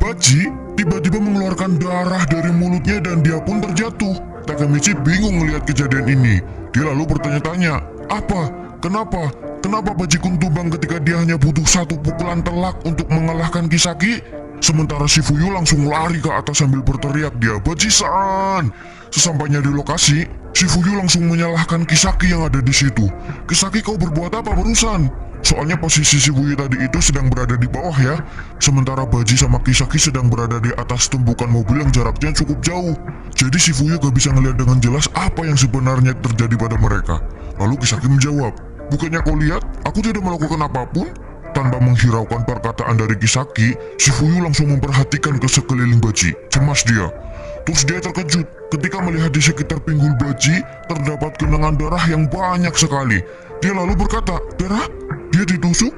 Baji tiba-tiba mengeluarkan darah dari mulutnya dan dia pun terjatuh. Takemichi bingung melihat kejadian ini. Dia lalu bertanya-tanya, apa? Kenapa? Kenapa Baji Kun tumbang ketika dia hanya butuh satu pukulan telak untuk mengalahkan Kisaki? Sementara Shifuyu langsung lari ke atas sambil berteriak, dia Baji-san. Sesampainya di lokasi, Shifuyu langsung menyalahkan Kisaki yang ada di situ. Kisaki, kau berbuat apa barusan? Soalnya posisi Shifuyu tadi itu sedang berada di bawah ya. Sementara Baji sama Kisaki sedang berada di atas tumpukan mobil yang jaraknya cukup jauh. Jadi Shifuyu gak bisa ngelihat dengan jelas apa yang sebenarnya terjadi pada mereka. Lalu Kisaki menjawab, bukannya kau lihat aku tidak melakukan apapun? Tanpa menghiraukan perkataan dari Kisaki, Shifuyu langsung memperhatikan ke sekeliling Baji. Cemas dia. Terus dia terkejut ketika melihat di sekitar pinggul Baji terdapat genangan darah yang banyak sekali. Dia lalu berkata, darah? Dia ditusuk?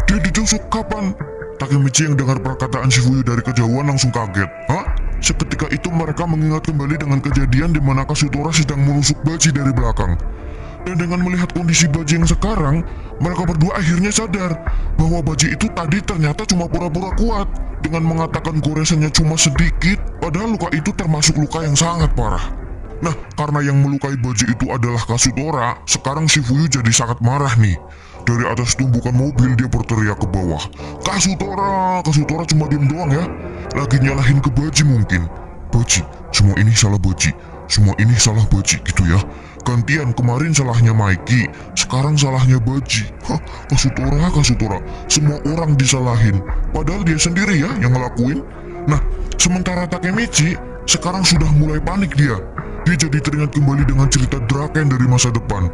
Dia ditusuk kapan? Takemichi yang dengar perkataan Shifuyu dari kejauhan langsung kaget. Hah? Seketika itu mereka mengingat kembali dengan kejadian di mana Kazutora sedang menusuk Baji dari belakang. Dan dengan melihat kondisi Baji yang sekarang, mereka berdua akhirnya sadar bahwa Baji itu tadi ternyata cuma pura-pura kuat dengan mengatakan goresannya cuma sedikit, padahal luka itu termasuk luka yang sangat parah. Nah, karena yang melukai Baji itu adalah Kazutora, sekarang Shifuyu jadi sangat marah nih. Dari atas tumpukan mobil dia berteriak ke bawah, Kazutora, Kazutora cuma diem doang ya. Lagi nyalahin ke Baji mungkin. Baji, semua ini salah Baji. Semua ini salah Baji gitu ya. Gantian, kemarin salahnya Maiki, sekarang salahnya Baji. Hah, Kazutora, Kazutora, semua orang disalahin. Padahal dia sendiri ya yang ngelakuin. Nah, sementara Takemichi sekarang sudah mulai panik dia. Dia jadi teringat kembali dengan cerita Draken dari masa depan.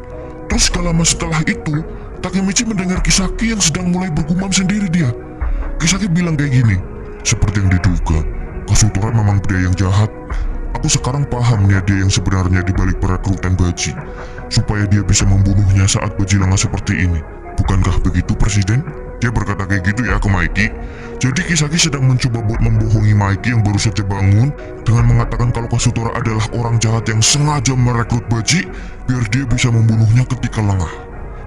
Terus gak lama setelah itu, Takemichi mendengar Kisaki yang sedang mulai bergumam sendiri dia. Kisaki bilang kayak gini, seperti yang diduga, Kazutora memang pria yang jahat. Aku sekarang paham niat dia yang sebenarnya dibalik perekrutan Baji, supaya dia bisa membunuhnya saat Baji lengah seperti ini. Bukankah begitu Presiden? Dia berkata kayak gitu ya ke Maiki. Jadi Kisaki sedang mencoba buat membohongi Maiki yang baru saja bangun dengan mengatakan kalau Kazutora adalah orang jahat yang sengaja merekrut Baji biar dia bisa membunuhnya ketika lengah.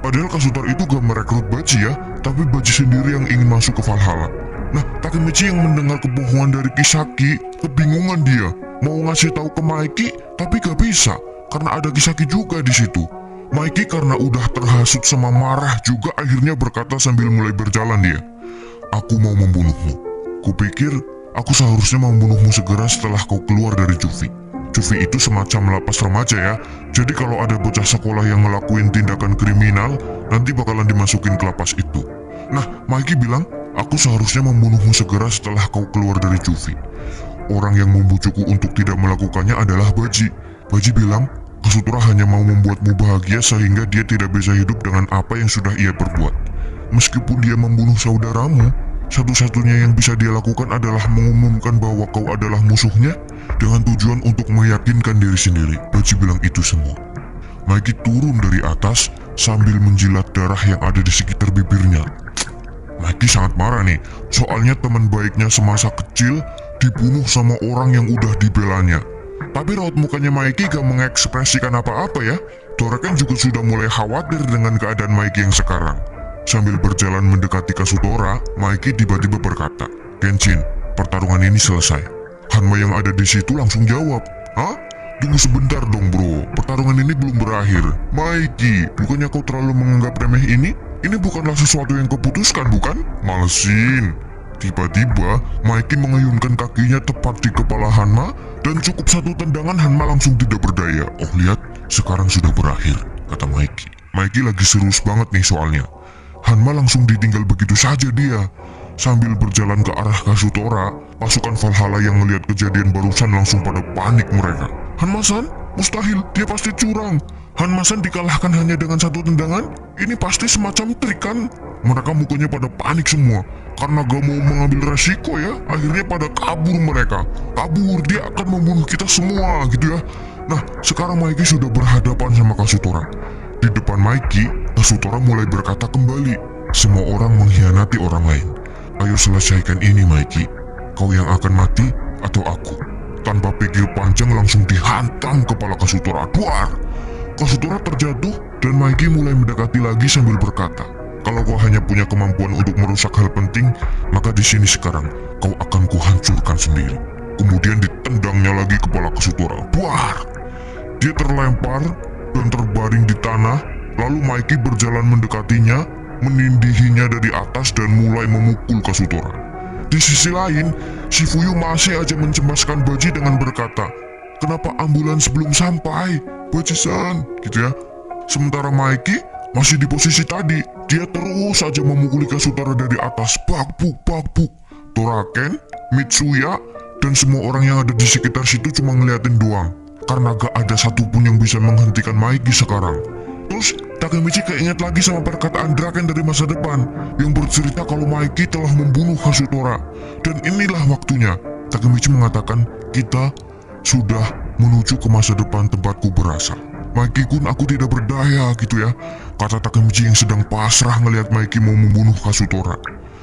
Padahal Kazutora itu gak merekrut Baji ya, tapi Baji sendiri yang ingin masuk ke Valhalla. Nah, Takemichi yang mendengar kebohongan dari Kisaki, kebingungan dia. Mau ngasih tahu ke Maiki, tapi gak bisa, karena ada Kisaki juga di situ. Maiki karena udah terhasut sama marah juga akhirnya berkata sambil mulai berjalan dia. Aku mau membunuhmu. Kupikir aku seharusnya membunuhmu segera setelah kau keluar dari Juvie. Juvie itu semacam lapas remaja ya. Jadi kalau ada bocah sekolah yang ngelakuin tindakan kriminal, nanti bakalan dimasukin ke lapas itu. Nah, Maiki bilang, aku seharusnya membunuhmu segera setelah kau keluar dari Juvie. Orang yang membujukku untuk tidak melakukannya adalah Baji. Baji bilang, Kazutora hanya mau membuatmu bahagia sehingga dia tidak bisa hidup dengan apa yang sudah ia perbuat. Meskipun dia membunuh saudaramu, satu-satunya yang bisa dia lakukan adalah mengumumkan bahwa kau adalah musuhnya dengan tujuan untuk meyakinkan diri sendiri. Baji bilang itu semua. Maiki turun dari atas sambil menjilat darah yang ada di sekitar bibirnya. Maiki sangat marah nih, soalnya teman baiknya semasa kecil dibunuh sama orang yang udah dibelanya. Tapi raut mukanya Maiki gak mengekspresikan apa-apa ya. Draken juga sudah mulai khawatir dengan keadaan Maiki yang sekarang. Sambil berjalan mendekati Kazutora, Maiki tiba-tiba berkata, Genshin, pertarungan ini selesai. Hanma yang ada di situ langsung jawab, hah? Tunggu sebentar dong bro, pertarungan ini belum berakhir. Maiki, bukannya kau terlalu menganggap remeh ini? Ini bukanlah sesuatu yang kau putuskan bukan? Malesin. Tiba-tiba, Maiki mengayunkan kakinya tepat di kepala Hanma dan cukup satu tendangan Hanma langsung tidak berdaya. Oh lihat, sekarang sudah berakhir, kata Maiki. Maiki lagi serius banget nih soalnya. Hanma langsung ditinggal begitu saja dia. Sambil berjalan ke arah Kazutora, pasukan Valhalla yang melihat kejadian barusan langsung pada panik mereka. Hanma-san, mustahil, dia pasti curang. Hanma-san dikalahkan hanya dengan satu tendangan? Ini pasti semacam trik kan? Mereka mukanya pada panik semua. Karena gak mau mengambil resiko ya, akhirnya pada kabur mereka. Kabur, dia akan membunuh kita semua gitu ya. Nah, sekarang Maiki sudah berhadapan sama Kazutora. Di depan Maiki, Kazutora mulai berkata kembali, semua orang mengkhianati orang lain. Ayo selesaikan ini Maiki. Kau yang akan mati atau aku? Tanpa pikir panjang langsung dihantam kepala Kazutora. Duar! Kazutora terjatuh dan Maiki mulai mendekati lagi sambil berkata, Kalau kau hanya punya kemampuan untuk merusak hal penting, maka di sini sekarang kau akan kuhancurkan sendiri. Kemudian ditendangnya lagi kepala Kasutora. Buar! Dia terlempar dan terbaring di tanah. Lalu Mikey berjalan mendekatinya, menindihinya dari atas dan mulai memukul Kasutora. Di sisi lain, Shifuyu masih aja mencemaskan Baji dengan berkata, "Kenapa ambulans belum sampai? Baji-san," gitu ya. Sementara Mikey masih di posisi tadi, dia terus saja memukuli Kasutora dari atas. Bak-buk, bak-buk. Toraken, Mitsuya, dan semua orang yang ada di sekitar situ cuma ngeliatin doang. Karena gak ada satupun yang bisa menghentikan Mikey sekarang. Terus Takemichi keinget lagi sama perkataan Draken dari masa depan yang bercerita kalau Mikey telah membunuh Kasutora. Dan inilah waktunya. Takemichi mengatakan, "Kita sudah menuju ke masa depan tempatku berasal. Mikey-kun, aku tidak berdaya," gitu ya, kata Takemichi yang sedang pasrah ngelihat Mikey mau membunuh Kasutora.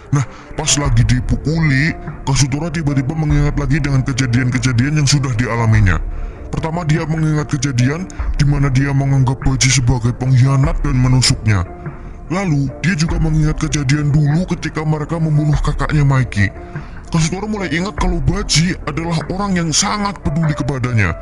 Nah, pas lagi dipukuli, Kasutora tiba-tiba mengingat lagi dengan kejadian-kejadian yang sudah dialaminya. Pertama, dia mengingat kejadian di mana dia menganggap Baji sebagai pengkhianat dan menusuknya. Lalu, dia juga mengingat kejadian dulu ketika mereka membunuh kakaknya Mikey. Kasutora mulai ingat kalau Baji adalah orang yang sangat peduli kepadanya.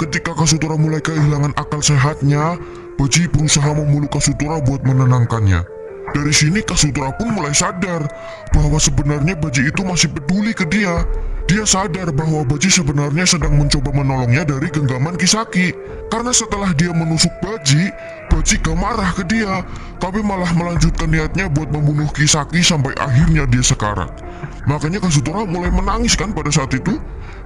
Ketika Kasutora mulai kehilangan akal sehatnya, Baji berusaha memeluk Kasutora buat menenangkannya. Dari sini Kasutora pun mulai sadar bahwa sebenarnya Baji itu masih peduli ke dia. Dia sadar bahwa Baji sebenarnya sedang mencoba menolongnya dari genggaman Kisaki. Karena setelah dia menusuk Baji, Baji gak marah ke dia, tapi malah melanjutkan niatnya buat membunuh Kisaki sampai akhirnya dia sekarat. Makanya Kasutora mulai menangis kan pada saat itu.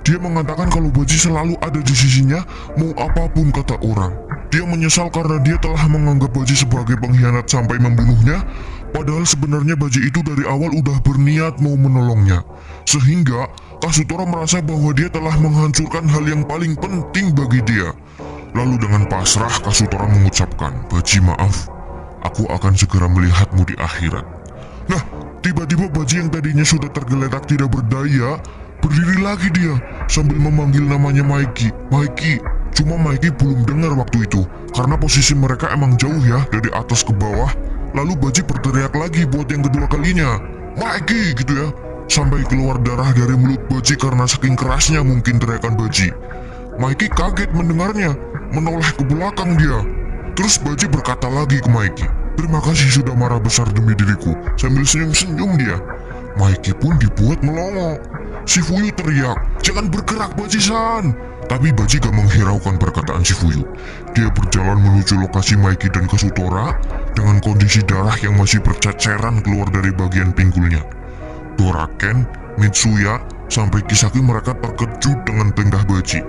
Dia mengatakan kalau Baji selalu ada di sisinya, mau apapun kata orang. Dia menyesal karena dia telah menganggap Baji sebagai pengkhianat sampai membunuhnya, padahal sebenarnya Baji itu dari awal udah berniat mau menolongnya. Sehingga Kasutora merasa bahwa dia telah menghancurkan hal yang paling penting bagi dia. Lalu dengan pasrah Kasutora mengucapkan, "Baji, maaf, aku akan segera melihatmu di akhirat." Nah, tiba-tiba Baji yang tadinya sudah tergeletak tidak berdaya, berdiri lagi dia sambil memanggil namanya Mikey. Mikey. Cuma Mikey belum dengar waktu itu, karena posisi mereka emang jauh ya, dari atas ke bawah. Lalu Baji berteriak lagi buat yang kedua kalinya, "Mikey," gitu ya. Sampai keluar darah dari mulut Baji karena saking kerasnya mungkin teriakan Baji. Mikey kaget mendengarnya, menoleh ke belakang dia. Terus Baji berkata lagi ke Mikey, "Terima kasih sudah marah besar demi diriku," sambil senyum-senyum dia. Mikey pun dibuat melongo. Shifuyu teriak, "Jangan bergerak Baji-san!" Tapi Baji gak menghiraukan perkataan Shifuyu. Dia berjalan menuju lokasi Mikey dan Kasutora dengan kondisi darah yang masih berceceran keluar dari bagian pinggulnya. Toraken, Mitsuya, sampai Kisaki mereka terkejut dengan tingkah Baji.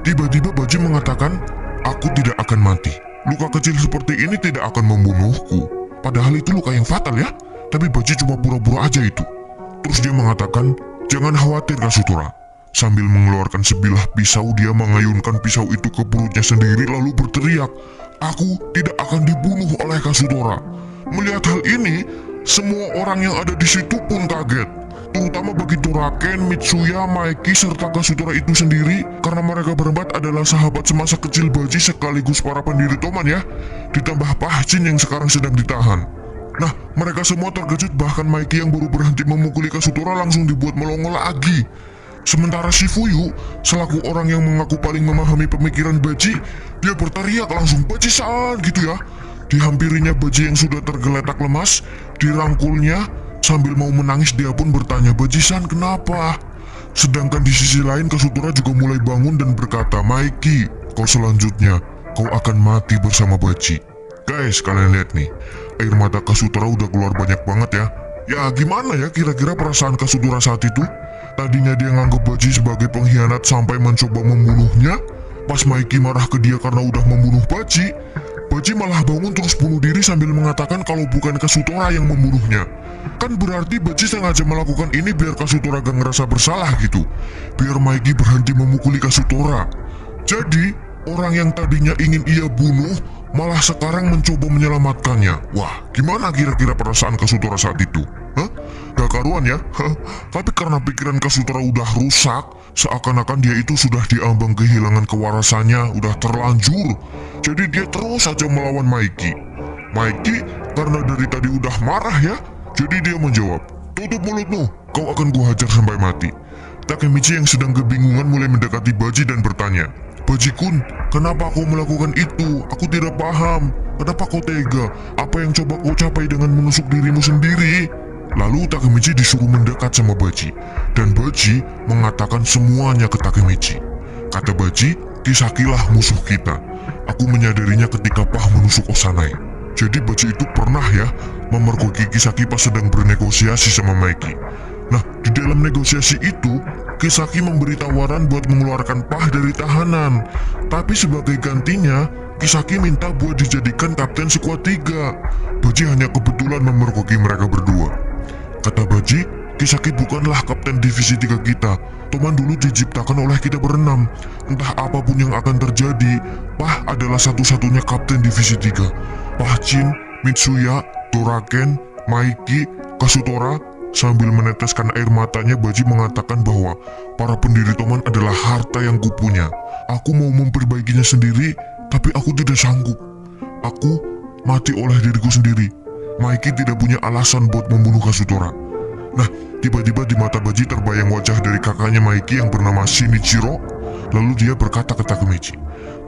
Tiba-tiba Baji mengatakan, "Aku tidak akan mati. Luka kecil seperti ini tidak akan membunuhku." Padahal itu luka yang fatal ya. Tapi Baji cuma pura-pura aja itu. Terus dia mengatakan, "Jangan khawatir Kasutora." Sambil mengeluarkan sebilah pisau, dia mengayunkan pisau itu ke perutnya sendiri lalu berteriak, "Aku tidak akan dibunuh oleh Kasutora." Melihat hal ini, semua orang yang ada di situ pun kaget. Terutama bagi Toraken, Mitsuya, Mikey, serta Kasutora itu sendiri, karena mereka berempat adalah sahabat semasa kecil Baji sekaligus para pendiri Toman ya. Ditambah Pahjin yang sekarang sedang ditahan. Nah, mereka semua terkejut, bahkan Mikey yang baru berhenti memukuli Kasutora langsung dibuat melongo lagi. Sementara Shifuyu, selaku orang yang mengaku paling memahami pemikiran Baji, dia berteriak langsung, "Baji-san," gitu ya. Dihampirinya Baji yang sudah tergeletak lemas, dirangkulnya, sambil mau menangis dia pun bertanya, "Baji-san, kenapa?" Sedangkan di sisi lain Kasutora juga mulai bangun dan berkata, "Mikey, kau selanjutnya, kau akan mati bersama Baji." Guys, kalian lihat nih, air mata Kasutora udah keluar banyak banget ya. Ya gimana ya kira-kira perasaan Kasutora saat itu? Tadinya dia nganggap Baji sebagai pengkhianat sampai mencoba membunuhnya. Pas Mikey marah ke dia karena udah membunuh Baji, Baji malah bangun terus bunuh diri sambil mengatakan kalau bukan Kasutora yang membunuhnya. Kan berarti Baji sengaja melakukan ini biar Kasutora gak ngerasa bersalah gitu. Biar Mikey berhenti memukuli Kasutora. Jadi, orang yang tadinya ingin ia bunuh, malah sekarang mencoba menyelamatkannya. Wah, gimana kira-kira perasaan Kasutora saat itu? Hah? Gak karuan ya? Tapi karena pikiran Kasutora udah rusak, seakan-akan dia itu sudah diambang kehilangan kewarasannya, udah terlanjur. Jadi dia terus saja melawan Mikey. Mikey karena dari tadi udah marah ya. Jadi dia menjawab, tutup mulutmu, kau akan kuhajar sampai mati. Takemichi yang sedang kebingungan mulai mendekati Baji dan bertanya, Baji-kun, kenapa kau melakukan itu? Aku tidak paham. Kenapa kau tega? Apa yang coba kau capai dengan menusuk dirimu sendiri? Lalu Takemichi disuruh mendekat sama Baji, dan Baji mengatakan semuanya ke Takemichi. Kata Baji, Kisakilah musuh kita. Aku menyadarinya ketika Pah menusuk Osanai. Jadi Baji itu pernah ya memergoki Kisaki pas sedang bernegosiasi sama Maiki. Nah, di dalam negosiasi itu, Kisaki memberi tawaran buat mengeluarkan Pah dari tahanan. Tapi sebagai gantinya, Kisaki minta buat dijadikan kapten skuad 3. Baji hanya kebetulan memergoki mereka berdua. Kata Baji, Kisaki bukanlah kapten divisi 3 kita. Toman dulu diciptakan oleh kita berenam. Entah apapun yang akan terjadi, Pah adalah satu-satunya kapten divisi 3. Pah Chin, Mitsuya, Doraken, Maiki, Kasutora. Sambil meneteskan air matanya, Baji mengatakan bahwa para pendiri Toman adalah harta yang kupunya. Aku mau memperbaikinya sendiri, tapi aku tidak sanggup. Aku mati oleh diriku sendiri. Maiki tidak punya alasan buat membunuh Kasutora. Nah, tiba-tiba di mata Baji terbayang wajah dari kakaknya Maiki yang bernama Shinichiro. Lalu dia berkata ke Takemichi,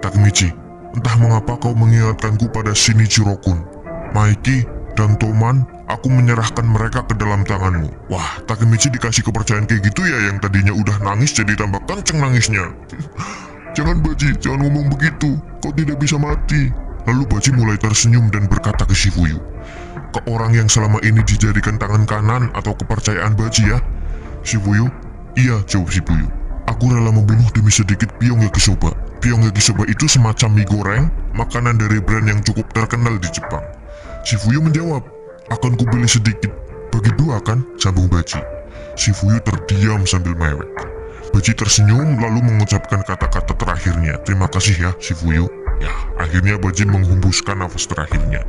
Takemichi, entah mengapa kau mengingatkanku pada Shinichiro-kun. Maiki dan Toman, aku menyerahkan mereka ke dalam tanganmu. Wah, Takemichi dikasih kepercayaan kayak gitu ya, yang tadinya udah nangis jadi tambah kenceng nangisnya. Jangan Baji, jangan ngomong begitu, kau tidak bisa mati. Lalu Baji mulai tersenyum dan berkata ke Shifuyu, ke orang yang selama ini dijadikan tangan kanan atau kepercayaan Baji ya. Shifuyu, iya, jawab Shifuyu. Aku rela membunuh demi sedikit Pyong Yakisoba. Pyong Yakisoba itu semacam mie goreng, makanan dari brand yang cukup terkenal di Jepang. Shifuyu menjawab, akan kubeli sedikit. Bagi 2 kan, sambung Baji. Shifuyu terdiam sambil mewek. Baji tersenyum lalu mengucapkan kata-kata terakhirnya. Terima kasih ya, Shifuyu. Ya, akhirnya Baji menghembuskan nafas terakhirnya.